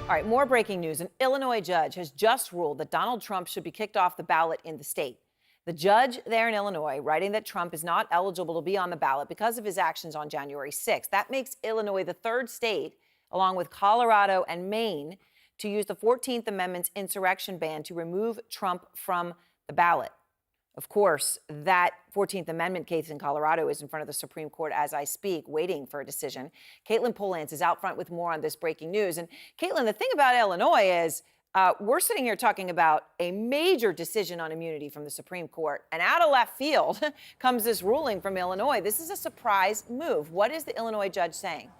All right, more breaking news. An Illinois judge has just ruled that Donald Trump should be kicked off the ballot in the state. The judge there in Illinois writing that Trump is not eligible to be on the ballot because of his actions on January 6th. That makes Illinois the third state, along with Colorado and Maine, to use the 14th Amendment's insurrection ban to remove Trump from the ballot. Of course, that 14th Amendment case in Colorado is in front of the Supreme Court as I speak, waiting for a decision. Katelyn Polantz is out front with more on this breaking news. And Katelyn, the thing about Illinois is we're sitting here talking about a major decision on immunity from the Supreme Court. And out of left field comes this ruling from Illinois. This is a surprise move. What is the Illinois judge saying?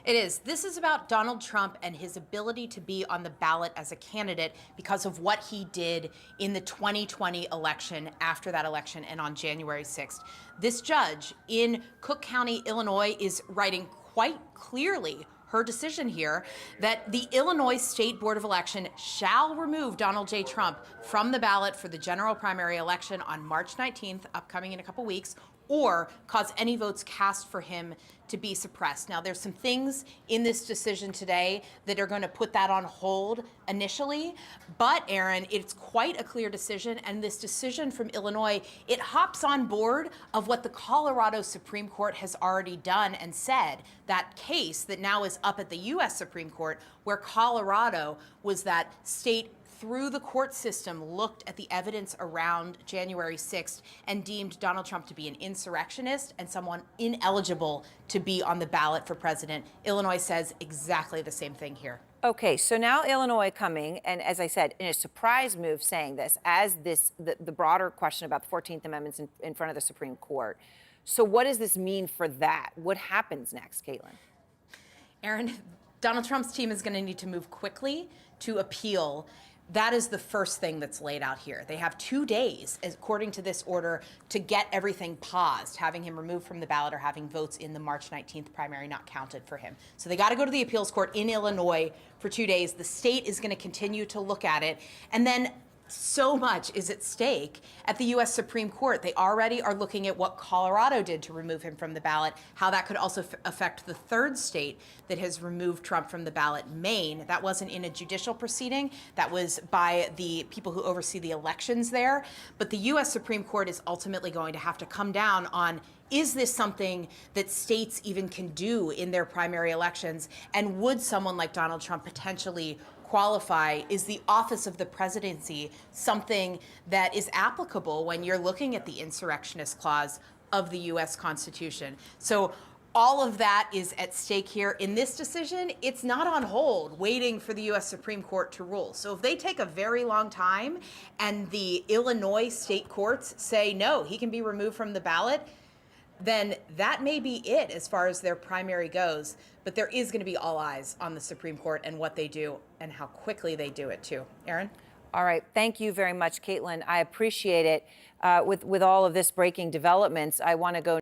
It is. This is about Donald Trump and his ability to be on the ballot as a candidate because of what he did in the 2020 election, after that election, and on January 6th. This judge in Cook County, Illinois, is writing quite clearly her decision here that the Illinois State Board of Election shall remove Donald J. Trump from the ballot for the general primary election on March 19th, upcoming in a couple weeks, or cause any votes cast for him to be suppressed. Now, there's some things in this decision today that are going to put that on hold initially, but Aaron, it's quite a clear decision, and this decision from Illinois, it hops on board of what the Colorado Supreme Court has already done and said. That case that now is up at the U.S. Supreme Court, where Colorado was that state through the court system, looked at the evidence around January 6th and deemed Donald Trump to be an insurrectionist and someone ineligible to be on the ballot for president. Illinois says exactly the same thing here. Okay, so now Illinois coming, and as I said, in a surprise move saying this, as the broader question about the 14th Amendment's in front of the Supreme Court. So what does this mean for that? What happens next, Katelyn? Aaron, Donald Trump's team is going to need to move quickly to appeal. That is the first thing that's laid out here. They have 2 days, according to this order, to get everything paused, having him removed from the ballot or having votes in the March 19th primary not counted for him. So they got to go to the appeals court in Illinois for 2 days. The state is going to continue to look at it. And then so much is at stake at the U.S. Supreme Court. They already are looking at what Colorado did to remove him from the ballot, how that could also affect the third state that has removed Trump from the ballot, Maine. That wasn't in a judicial proceeding. That was by the people who oversee the elections there. But the U.S. Supreme Court is ultimately going to have to come down on, is this something that states even can do in their primary elections? And would someone like Donald Trump potentially qualify? Is the office of the presidency something that is applicable when you're looking at the insurrectionist clause of the U.S. Constitution? So all of that is at stake here. In this decision, it's not on hold, waiting for the U.S. Supreme Court to rule. So if they take a very long time and the Illinois state courts say, no, he can be removed from the ballot, then that may be it as far as their primary goes. But there is going to be all eyes on the Supreme Court and what they do and how quickly they do it, too. Aaron? All right. Thank you very much, Katelyn. I appreciate it. With all of this breaking developments, I want to go